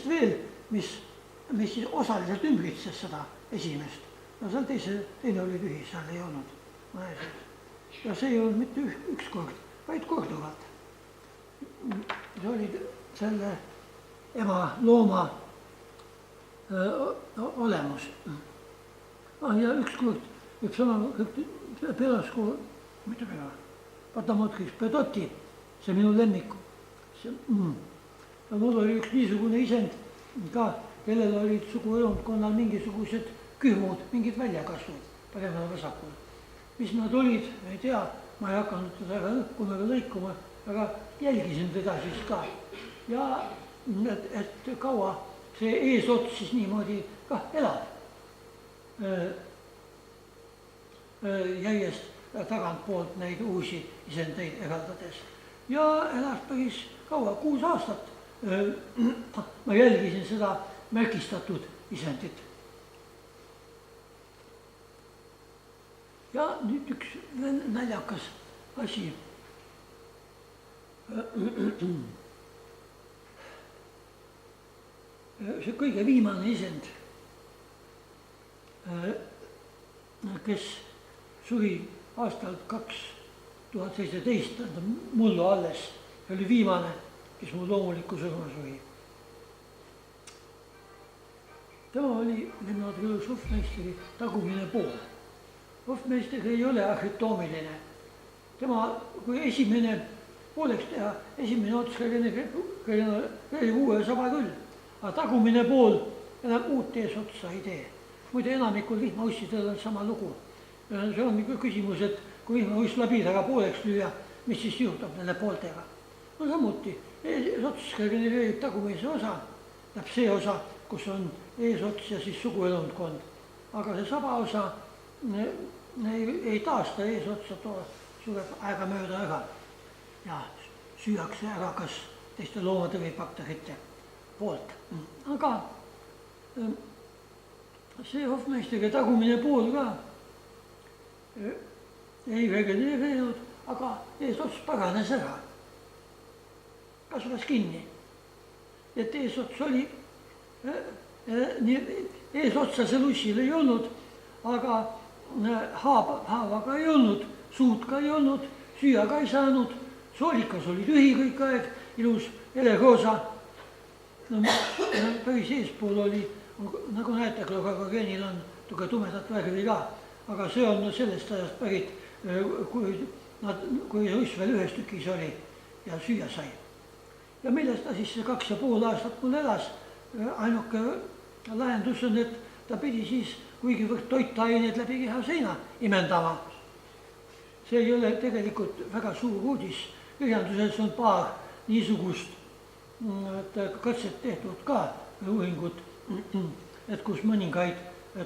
teist veel, mis siis osaliselt ümbritses seda esimest. No seal teine oli tühi, seal ei olnud mõnesid. Ja see ei olnud mitte üks kord, vaid korduvalt. See oli selle ema looma olemus. Ja ükskord üks sama Pelosko, mitte Pelo, Patamotkis Pedoti, see minu lemmiku. Ja mul oli üks niisugune isend ka, kellel olid suguelundkonnal mingisugused kühmud, mingid väljakasvud paremal vasakul. Mis nad olid, ei tea, ma ei hakanud teda õhkuma ega lõikuma, aga jälgisin teda siis ka. Ja et kaua see eesots siis niimoodi kah elab. Järjest tagantpoolt neid uusi isendeid eraldades. Ja elas päris kaua, 6 aastat. Ma jälgisin seda märgistatud isendit. Ja nüüd üks naljakas asi. See kõige viimane isend, kes suri aastal 2017, mullu alles, see oli viimane, kes mul loomuliku surma suri. Tema oli Leonard Hofmeisteri tagumine pool. Hofmeister ei ole arhitoomiline. Tema, kui esimene pooleks teha, esimene ots oli uue saba küll, aga tagumine pool enam uut eesotsa ei tee. Muide, enamikul vihmaussidel on sama lugu. See on küsimus, et kui vihmauss labidaga pooleks lüüa, mis siis juhtub nende pooltega. No samuti, eesots regenereerib tagumise osa, läheb see osa, kus on eesots ja siis suguelundkond. Aga see saba osa ei taasta eesotsa, sureb aega mööda ära ja süüakse ära kas teiste loomade või bakterite poolt. Aga see Hofmeisteri tagumine pool ka ei regenereerinud, aga eesots paranes ära, kasvas kinni. Et eesots oli, eesotsa seal ussil ei olnud, aga haavaga ei olnud, suud ka ei olnud, süüa ka ei saanud, soolikas oli tühi kõik aeg, ilus eleroosa. Päris eespool oli, nagu näete, klorogeenil on tuge tumedat värvi ka, aga see on sellest ajast pärit, kui uss veel ühes tükis oli ja süüa sai. Ja millest ta siis 2,5 aastat mul elas, ainuke lahendus on, et ta pidi siis kuigivõrd toitained läbi keha seina imendama. See ei ole tegelikult väga suur uudis, kirjanduses on paar niisugust katset tehtud ka uuringut, et kus mõningaid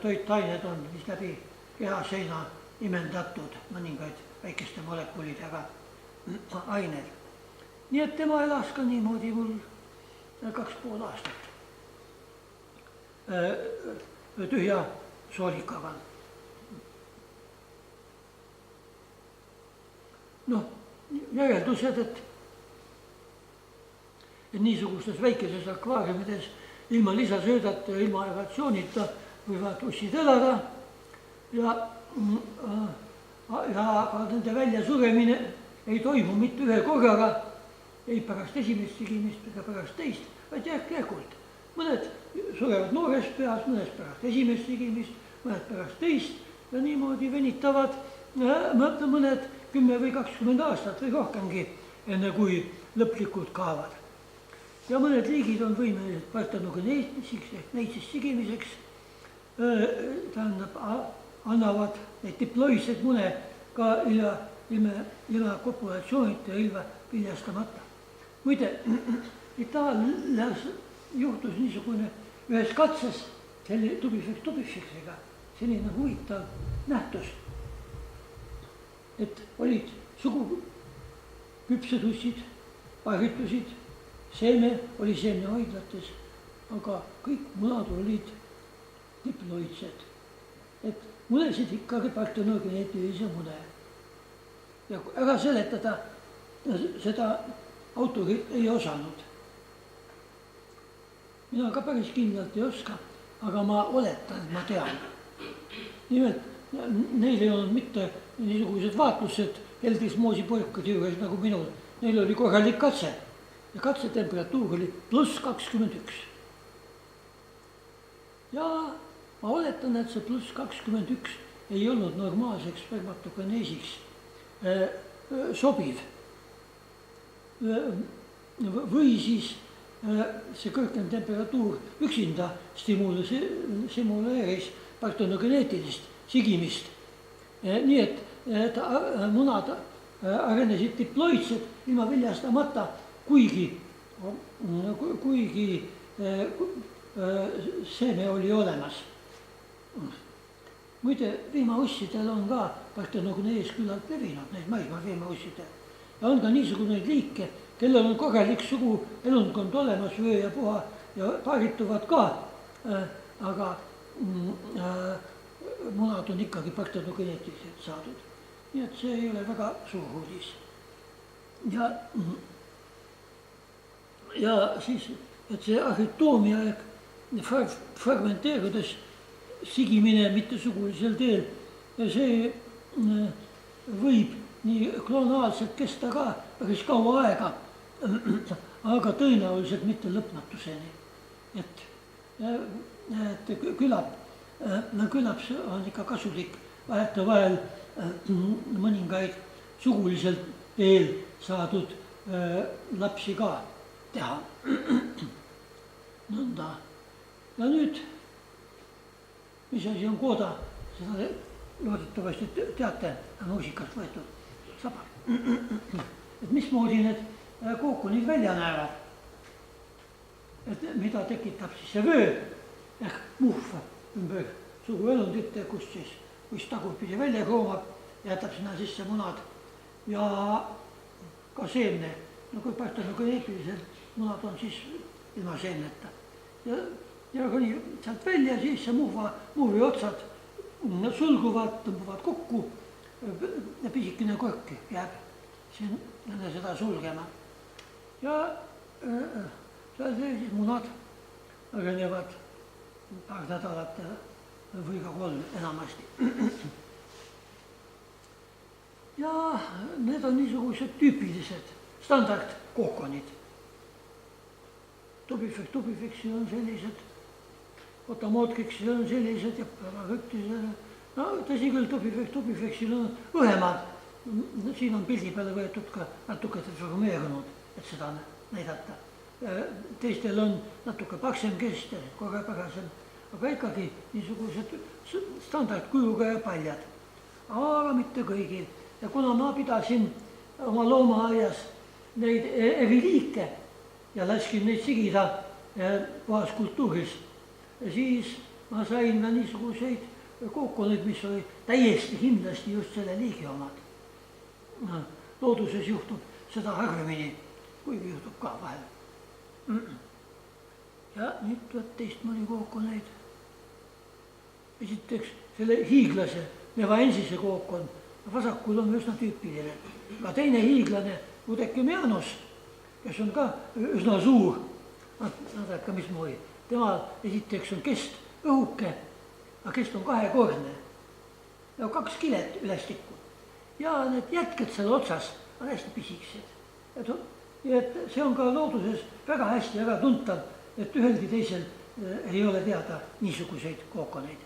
toitained on, mis läbi keha seina imendatud, mõningaid väikeste molekulidega ained. Nii et tema elas ka niimoodi mul 2,5 aastat tühja soolikaga. Noh, järeldused, et niisugustes väikeses akvaariumides ilma lisasöödata ja ilma aeratsioonita võivad ussid elada ja nende väljasuremine ei toimu mitte ühe korraga, ei pärast esimest sigimist ega pärast teist, vaid järk-järgult. Mõned surevad noores peas, mõned pärast esimest sigimist, mõned pärast teist ja niimoodi venitavad mõned 10 või 20 aastat või rohkemgi, enne kui lõplikult kaavad. Ja mõned liigid on võimelised partenogeneetisiks ehk neitsist sigimiseks, tähendab, annavad neid diploidseid mune ka ilma kopulatsioonita ja ilma viljastamata. Muide, Itaalias juhtus niisugune ühes katses tubifiksiga selline huvitav nähtus, et olid suguküpsed ussid, paaritusid, seeme oli seemnehoidlates, aga kõik munad olid diploidsed. Et munesid ikkagi partenogeneetilise mune. Ja ära seletada seda autorid ei osanud. mina ka päris kindlalt ei oska, aga ma oletan, et ma tean. Nimelt, neil ei olnud mitte niisugused vaatlused keldrismoosipurkade juures nagu minul. Neil oli korralik katse ja katsetemperatuur oli +21. Ja ma oletan, et see +21 ei olnud normaalseks spermatogeneesiks sobiv. Või siis see kõrgem temperatuur üksinda stimuleeris partenogeneetilist sigimist. Nii et munad arenesid diploidsed ilma viljastamata, kuigi seeme oli olemas. Muide, vihmaussidel on ka partenogenees küllalt levinud, neid maismaa vihmaussidel. Ja on ka niisuguseid liike, kellel on korralik sugu elundkond olemas, vöö ja puha ja paarituvad ka, aga munad on ikkagi partenogeneetiliselt saadud. Nii et see ei ole väga suur uudis. Ja siis, et see arhitoomia fragmenteerudes sigimine mittesugulisel teel, see võib nii klonaalselt kesta ka päris kaua aega, aga tõenäoliselt mitte lõpmatuseni. Et küllap see on ikka kasulik vahetevahel mõningaid suguliselt teel saadud lapsi ka teha. Nõnda. Ja nüüd, mis asi on kooda, seda loodetavasti teate, muusikast võetud saba. Et mismoodi need kookonid välja näevad, et mida tekitab siis see vöö ehk muhv ümber suguelundite, kus tagurpidi välja kroomab, jätab sinna sisse munad ja ka seemne. No kui partenogeneetilised munad on siis ilma seemneta. Ja kuni sealt välja, siis see muhvi otsad sulguvad, tõmbuvad kokku ja pisikene kork jääb siin seda sulgema. Ja seal siis munad arenevad paar nädalat või ka 3 enamasti. Ja need on niisugused tüüpilised standardkookonid. Tubifeksil on sellised, otamootkiksil on sellised ja pararüptisel. No tõsi küll, tubifeksil on õhemad. Siin on pildi peale võetud ka natuke deformeerunud, et seda näidata. Teistel on natuke paksem kest ja korrapärasem, aga ikkagi niisugused standardkujuga ja paljad. Aga mitte kõigil. Ja kuna ma pidasin oma loomaaias neid eri liike ja laskin neid sigida puhas kultuuris, siis ma sain ka niisuguseid kookoneid, mis oli täiesti kindlasti just selle liigi omad. Looduses juhtub seda harvemini, kuigi juhtub ka vahel. Ja nüüd võttest mõni kookoneid. Esiteks selle hiiglase nevaensise kookon vasakul on üsna tüüpiline. Ka teine hiiglane Udekimianus, kes on ka üsna suur, nädaka mismoodi. Temal esiteks on kest õhuke, aga kest on kahekordne ja 2 kilet ülestikku. Ja need jätked seal otsas on hästi pisikesed. Et see on ka looduses väga hästi ära tuntav, et ühelgi teisel ei ole teada niisuguseid kookoneid.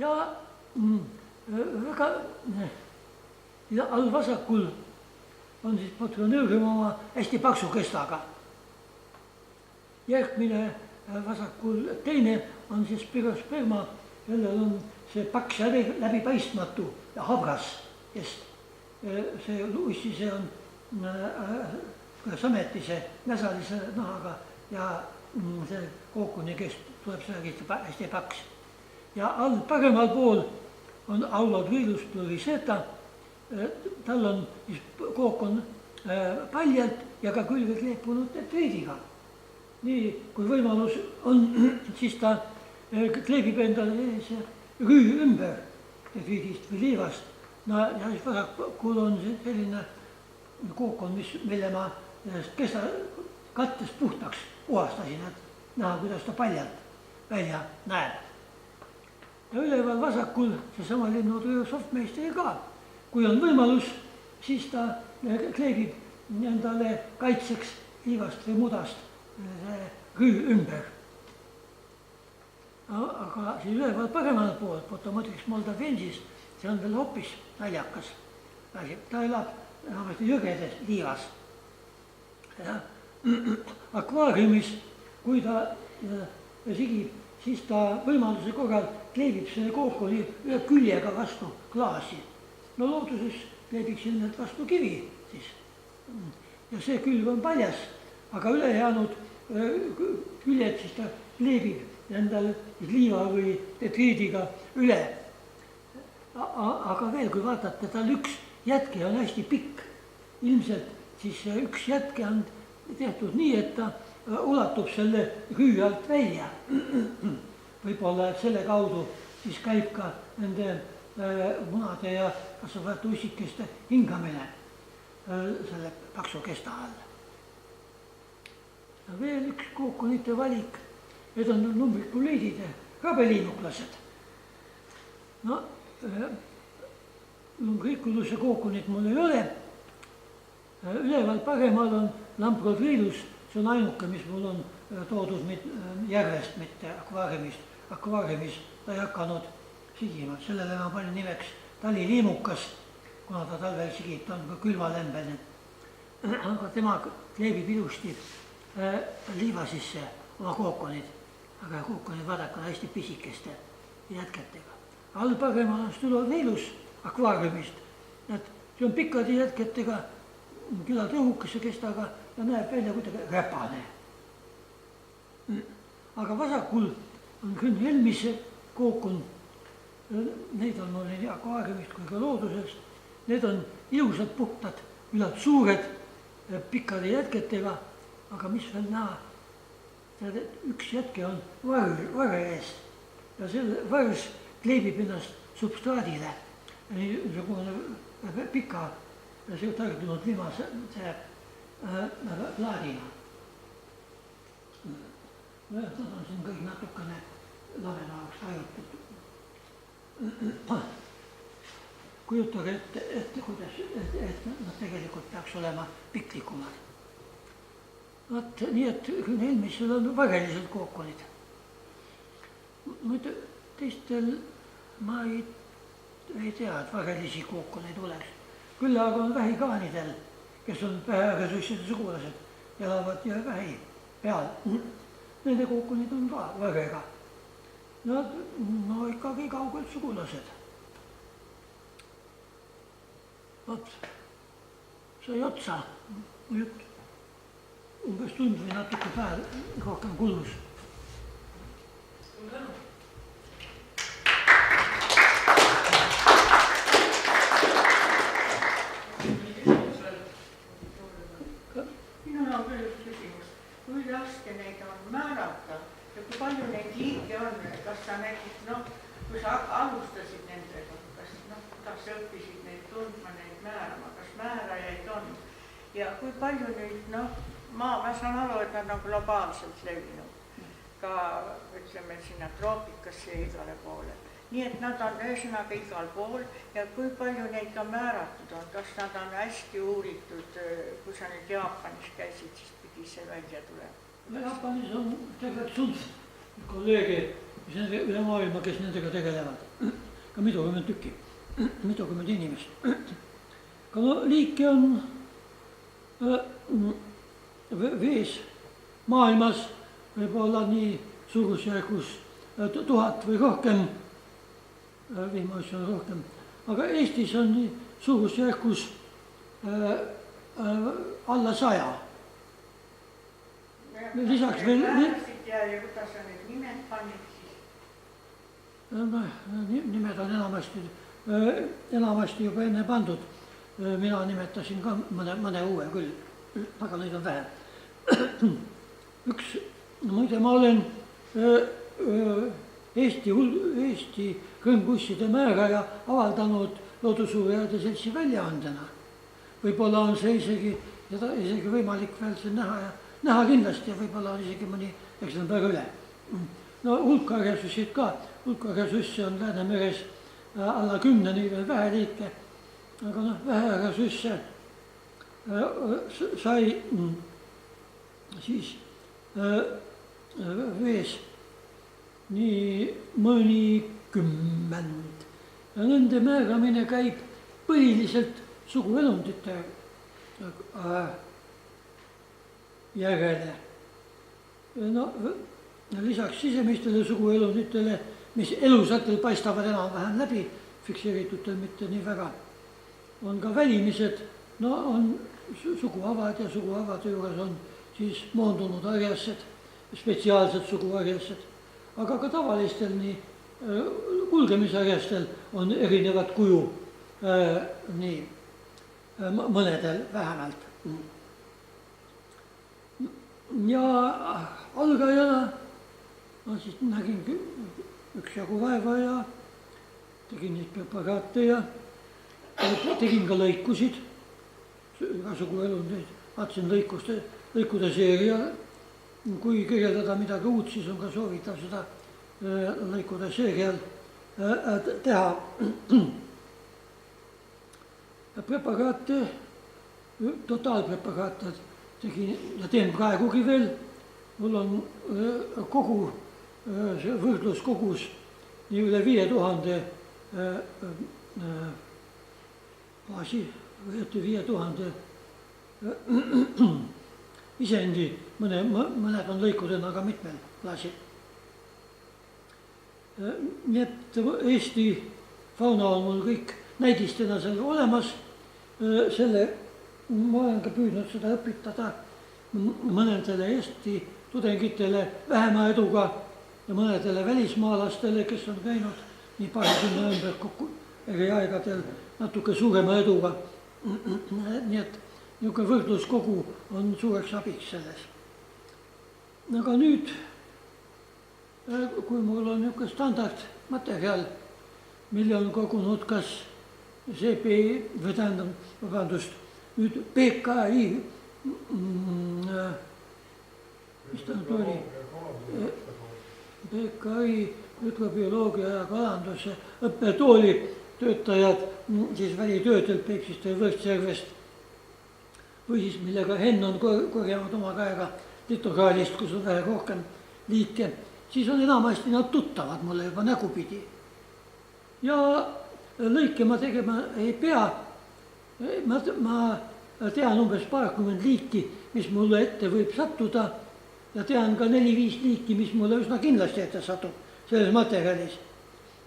Ja väga all vasakul on siis patronöörium oma hästi paksu kestaga. Järgmine vasakul teine on siis spirosperma, kellel on see paks ja läbipaistmatu ja habras kest. See uissise on sametise, näsalise nahaga ja see kookuni kest tuleb seda hästi paks. Ja all paremal pool on Aulodvirus pleuriseta, tal on kookon paljalt ja ka külge kleepunud detriidiga. Nii kui võimalus on, siis ta kleebib endale rüü ümber detriidist või liivast. No ja siis vasakul on selline kookon, mille ma kesta kattest puhtaks puhastasin, et näha, kuidas ta paljalt välja näeb. ja üleval vasakul seesama linnutöö softmeistri ka. kui on võimalus, siis ta kleebib endale kaitseks liivast või mudast rüü ümber. aga siis üleval paremal pool, Potomatis Moldavensis, see on veel hoopis naljakas asi. ta elab vähemasti jõgedes liivas. Akvaariumis, kui ta sigib, siis ta võimaluse korral kleebib selle kookoni ühe küljega vastu klaasi. no looduses kleebiks ilmselt vastu kivi siis. ja see külg on paljas, aga ülejäänud küljed siis ta kleebib endale liiva või detriidiga üle. aga veel, kui vaatate, tal üks jätke on hästi pikk. ilmselt siis üks jätke on tehtud nii, et ta ulatub selle rüü alt välja. võib-olla, et selle kaudu siis käib ka nende munade ja kasvavate ussikeste hingamine selle paksu kesta all. veel üks kookonite valik, need on numbrikuleidid, rabeliinuklased. no lumbrikuluse kookonit mul ei ole. üleval paremal on Lamprothrilus, see on ainuke, mis mul on toodud järvest, mitte akvaariumist. akvaariumis ta ei hakanud sigima, sellele ma panin nimeks taliliimukas, kuna ta talvel sigib, ta on ka külmalembeline. aga tema kleebib ilusti liiva sisse oma kookonid, aga kookonid, vaadake, on hästi pisikeste jätketega. all paremal on Stylornilus akvaariumist, et see on pikkade jätketega, küllalt õhukese kestaga ja näeb välja kuidagi räpane. aga vasakul on Grünhelmise kookon. Neid on mul nii akvaariumist kui ka loodusest. Need on ilusad, puhtad, küllalt suured, pikkade jätketega, aga mis veel näha, üks jätke on varre ees ja selle vars kleebib ennast substraadile, niisugune pika tardunud viimase plaadina. Nad on siin kõik natukene lamedamaks hajutud. kujutage ette, kuidas, et nad tegelikult peaks olema piklikumad. Vaat nii, et Grünhelmisel on varelised kookonid. Muidu teistel ma ei tea, et varelisi kookoneid oleks. Küll aga on vähikaanidel, kes on väheresusside sugulased, elavad ja vähi peal. Nende kookonid on ka varega. Nad no ikkagi kaugelt sugulased. Vot, sai otsa, mu jutt. Umbes tund või natuke päev rohkem kulus. Minul on küll üks küsimus. Kui raske neid on määrata ja kui palju neid liike on, kas sa näiteks, kui sa alustasid nendega, kas kuidas sa õppisid neid tundma, neid määrama, kas määrajaid on ja kui palju nüüd, ma saan aru, et nad on globaalselt levinud ka, ütleme, sinna troopikasse ja igale poole. Nii et nad on ühesõnaga igal pool ja kui palju neid ka määratud on, kas nad on hästi uuritud, kui sa nüüd Jaapanis käisid, siis pidi see välja tulema? Jaapanis on tegelikult kolleege üle maailma, kes nendega tegelevad. Ka mitukümmend tükki, mitukümmend inimest. Ka liike on vees maailmas võib-olla nii suurusjärgus 1000 või rohkem, vihmaisi on rohkem, aga Eestis on suurusjärgus alla 100. Lisaks veel... Ja kuidas sa need nimed pannid siis? Nimed on enamasti juba enne pandud. Mina nimetasin ka mõne uue küll, aga neid on vähe. Muide, ma olen Eesti kõngbusside määraja avaldanud Loodusuurijate Seltsi väljaandena. Võib-olla on see isegi võimalik veel siin näha ja näha kindlasti ja võib-olla on isegi mõni eksemplar üle. No hulkharjasusid ka, hulkharjasusse on Läänemeres alla 10, neid on vähe liike, aga noh, väheharjasusse sai siis vees nii mõnikümmend ja nende määramine käib põhiliselt suguelundite järele. No lisaks sisemistele suguelunditele, mis elusatel paistavad enam-vähem läbi, fikseeritutel mitte nii väga, on ka välimised, no on suguhavad ja suguhavade juures on siis moondunud harjased, spetsiaalsed suguharjased, aga ka tavalistel nii kulgemisharjastel on erinevat kuju, nii mõnedel vähemalt. Ja algajana ma siis nägin üksjagu vaeva ja tegin neid preparaate ja tegin ka lõikusid, igasugu elundeid, vaatasin lõikude seeria, kui kirjeldada midagi uut, siis on ka soovitav seda lõikude seerial teha. Preparaate, totaalpreparaate tegin ja teen praegugi veel, mul on kogu see võrdluskogus nii üle 5000 baasi, võeti 5000 isendi, mõned on lõikudena ka mitmel klaasil. Nii et Eesti fauna on mul kõik näidistena seal olemas, ma olen ka püüdnud seda õpitada mõnedele Eesti tudengitele vähema eduga ja mõnedele välismaalastele, kes on käinud nii paarikümne ümber kokku eri aegadel natuke suurema eduga. Nii et niisugune võrdluskogu on suureks abiks selles. Aga nüüd, kui mul on niisugune standardmaterjal, mille on kogunud kas nüüd PKI, mis ta nüüd oli, PKI hüdrobioloogia ja kalanduse õppetooli töötajad siis välitöödelt Peipsist ja Võrtsjärvest või siis millega Henn on korjanud oma käega litoraalist, kus on vähe rohkem liike, siis on enamasti nad tuttavad mulle juba nägupidi. Ja lõike ma tegema ei pea, ma tean umbes paarkümmend liiki, mis mulle ette võib sattuda ja tean ka 4-5 liiki, mis mulle üsna kindlasti ette satub selles materjalis.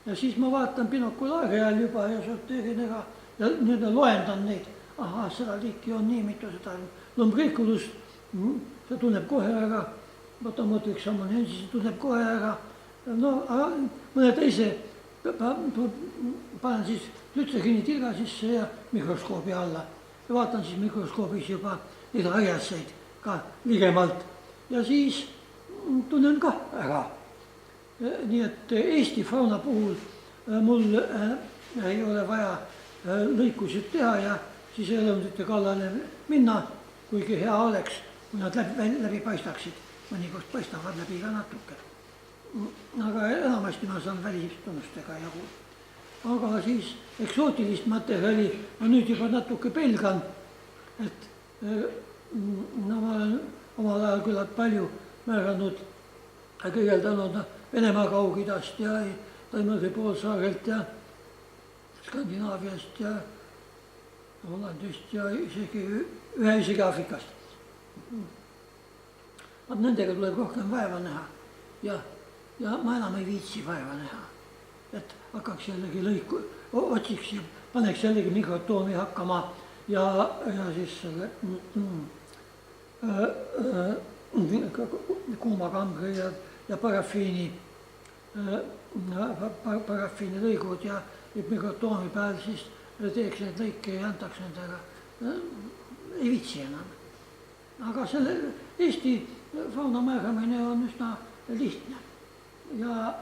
Ja siis ma vaatan binokulaari ajal juba ja sorteerin ära ja nüüd loendan neid. Aha, seda liiki on nii mitu, seda lumbriculus, see tunneb kohe ära, Bottomotryx ammoniensis tunneb kohe ära, no mõne teise panen siis lütsekiini tilga sisse ja mikroskoobi alla ja vaatan siis mikroskoobis juba neid harjaseid ka ligemalt ja siis tunnen ka ära. Nii et Eesti fauna puhul mul ei ole vaja lõikusid teha ja siis elundite kallale minna, kuigi hea oleks, kui nad läbi paistaksid. Mõnikord paistavad läbi ka natuke. Aga enamasti ma saan välistunnustega jagu. Aga siis eksootilist materjali ma nüüd juba natuke pelgan, et ma olen omal ajal küllalt palju määranud ja kirjeldanud Venemaa Kaug-Idast ja Taimõrdi poolsaarelt ja Skandinaaviast ja Hollandist ja isegi Aafrikast. Nendega tuleb rohkem vaeva näha ja ma enam ei viitsi vaeva näha, et hakkaks jällegi otsiks ja paneks jällegi mikrotoomi hakkama ja siis selle kuumakambri ja parafiini lõigud ja mikrotoomi peal siis teeks neid lõike ja antaks nendega, ei viitsi enam. Aga selle Eesti fauna määramine on üsna lihtne ja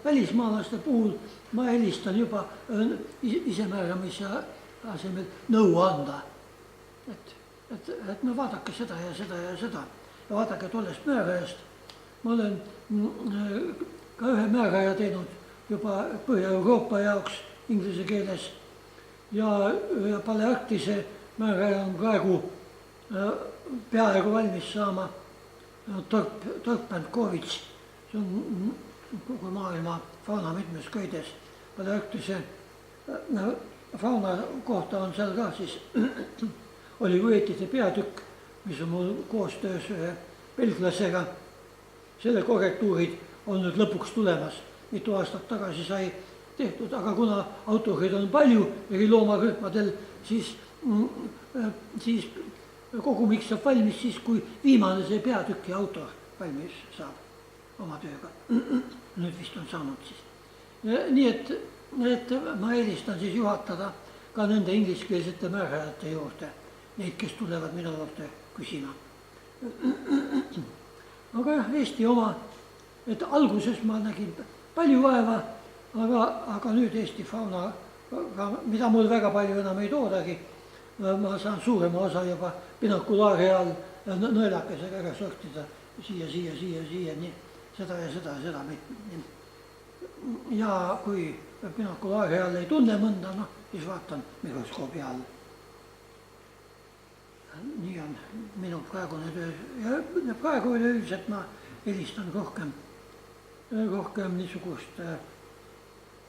välismaalaste puhul ma helistan juba isemääramise asemel nõu anda, et no vaadake seda ja seda ja seda ja vaadake tollest mäerajast. Ma olen ka ühe mäeraja teinud juba Põhja-Euroopa jaoks inglise keeles ja Palearktise mäeraja on praegu peaaegu valmis saama. Torp-Bentkovitš, see on kogu maailma fauna mitmes köides. Palearktise fauna kohta on seal ka siis olivõetide peatükk, mis on mul koostöös ühe belglasega. Selle korrektuurid on nüüd lõpuks tulemas. Mitu aastat tagasi sai tehtud, aga kuna autoreid on palju eri loomarühmadel, siis kogumiks saab valmis siis, kui viimane see peatüki autor valmis saab oma tööga. Nüüd vist on saanud siis. Nii et ma eelistan siis juhatada ka nende ingliskeelsete määrajate juurde, neid, kes tulevad minu juurde küsima. Aga jah, Eesti oma, et alguses ma nägin palju vaeva, aga nüüd Eesti fauna, mida mul väga palju enam ei toodagi, ma saan suurema osa juba binokulaari all nõelakesega ära sortida siia, nii seda ja seda. Ja kui binokulaari all ei tunne mõnda, siis vaatan mikroskoobi all. Nii on minu praegune töö ja praegu üleüldiselt ma helistan rohkem niisugust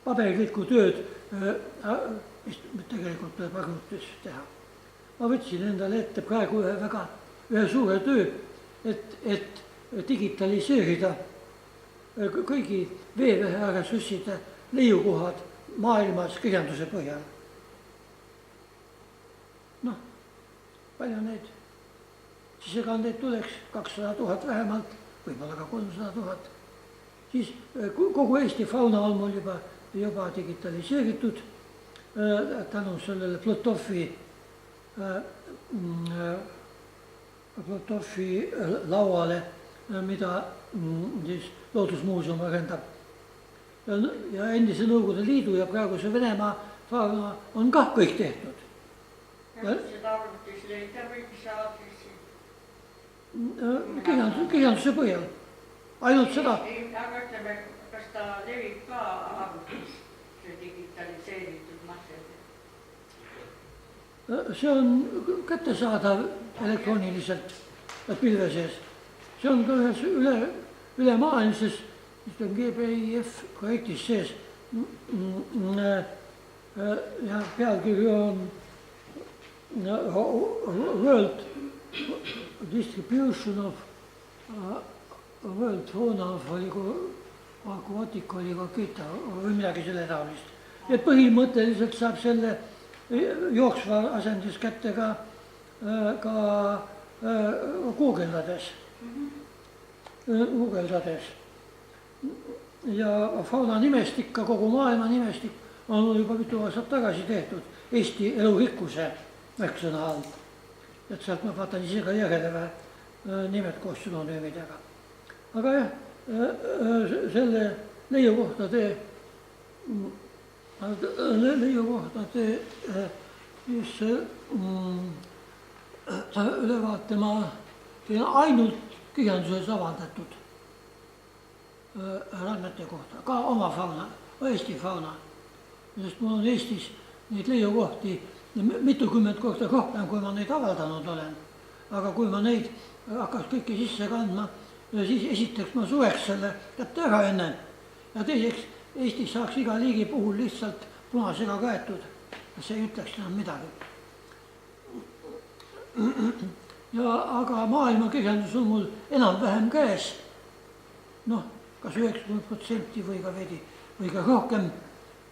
paberlikku tööd, mis tegelikult tuleb arvutis teha. Ma võtsin endale ette praegu ühe suure töö, et digitaliseerida kõigi veeväeressursside leiukohad maailmas kirjanduse põhjal. Palju neid sisekandeid tuleks, 200 000 vähemalt, võib-olla ka 300 000. Siis kogu Eesti fauna on mul juba digitaliseeritud tänu sellele Plotofi lauale, mida siis Loodusmuuseum arendab. Ja endise Nõukogude Liidu ja praeguse Venemaa fauna on ka kõik tehtud. Seda arvutis leida või mis aadressi? Kirjanduse põhjal. Ainult seda. Aga ütleme, kas ta levib ka arvutis, see digitaliseeritud materjal? See on kättesaadav elektrooniliselt pilve sees. See on ka ühes ülemaailmses GBIF projektis sees. Ja pealkirju on World Distribution of World Fauna of Aquatic Oligokita või midagi selle taolist. Et põhimõtteliselt saab selle jooksva asendis kätte ka guugeldades. Ja fauna nimestik, ka kogu maailma nimestik on juba mitu aastat tagasi tehtud Eesti elurikkuse märksõna all. Et sealt ma vaatan ise ka järele nimed koos sünonüümidega. Aga jah, selle leiukohtade just ülevaate ma teen ainult kirjanduses avaldatud rannete kohta, ka oma fauna, Eesti fauna. Sest mul on Eestis neid leiukohti mitukümmend korda rohkem, kui ma neid avaldanud olen. Aga kui ma neid hakkas kõike sisse kandma, siis esiteks ma suveks selle kätte ära enne. Ja teiseks, Eestis saaks iga liigi puhul lihtsalt punasega kaetud. See ei ütleks enam midagi. Aga maailma kirjandus on mul enam-vähem käes. Kas 90% või ka veidi või ka rohkem,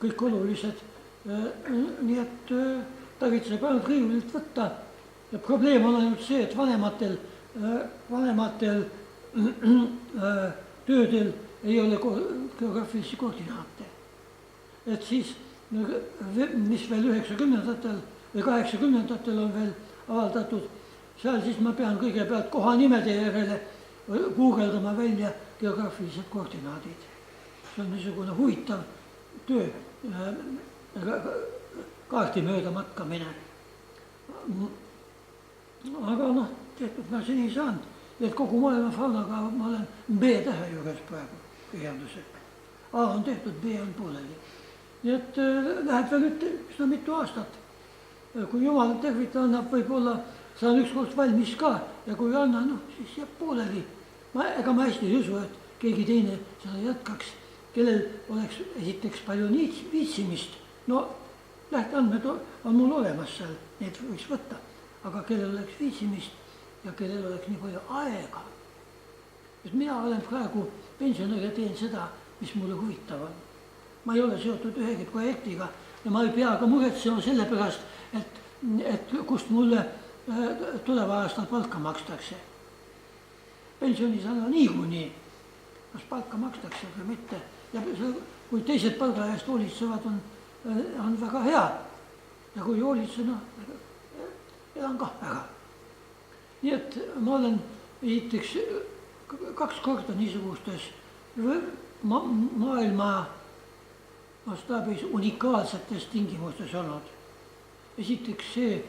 kõik olulised. Nii et tarvitseb ainult riiulilt võtta. Ja probleem on ainult see, et vanematel töödel ei ole geograafilisi koordinaate. Et siis, mis veel 90-ndatel või 80-ndatel on veel avaldatud, seal siis ma pean kõigepealt kohanimede järele guugeldama välja geograafilised koordinaadid. See on niisugune huvitav töö, kaarti mööda matkamine. Aga tehtud ma seni saanud et kogu maailma faunaga ma olen B-tähe juures praegu kirjanduse. A on tehtud, B on pooleli. Nii et läheb veel üsna mitu aastat. Kui Jumal tervita annab, võib-olla saan ükskord valmis ka ja kui anna, siis jääb pooleli. Ega ma hästi ei usu, et keegi teine seda jätkaks, kellel oleks esiteks palju viitsimist. No lähteandmed on mul olemas seal, need võiks võtta, aga kellel oleks viitsimist ja kellel oleks nii palju aega. Et mina olen praegu pensionär ja teen seda, mis mulle huvitav on. Ma ei ole seotud ühegi projektiga ja ma ei pea ka muretsema selle pärast, et kust mulle tuleva aastal palka makstakse. Pensioni saada niikuinii, kas palka makstakse või mitte. Ja kui teised palga eest hoolitsevad, on väga hea. Ja kui hoolitsena, elan kah väga. Nii et ma olen esiteks 2 korda niisugustes maailma mastaabis unikaalsetes tingimustes olnud. Esiteks see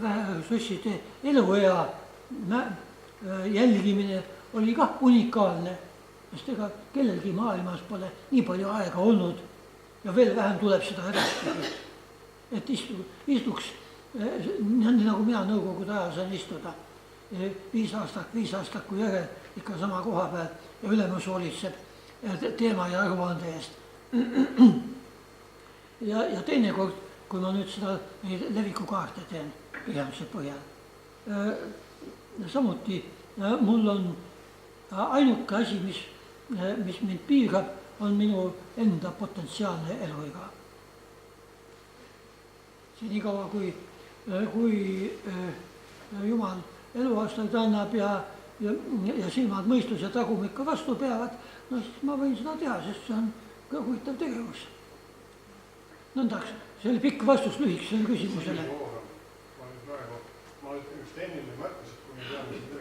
väheressursside eluea jälgimine oli kah unikaalne, sest ega kellelgi maailmas pole nii palju aega olnud ja veel vähem tuleb seda edaspidi. Et istuks, nii nagu mina nõukogude ajal sain istuda, 5 aastat kui järel ikka sama koha peal ja ülemus hoolitseb teema ja aruande eest. Ja teine kord, kui ma nüüd seda levikukaarte teen kirjanduse põhjal. Samuti mul on ainuke asi, mis mind piirab, on minu enda potentsiaalne eluiga. See nii kaua, kui Jumal eluaastaid annab ja silmad mõistus ja tagumik ka vastu peavad, siis ma võin seda teha, sest see on ka huvitav tegevus. Nõndaks, see oli pikk vastus lühikesele küsimusele. Ma ütlen üks tehniline märkus, et kui me peame siin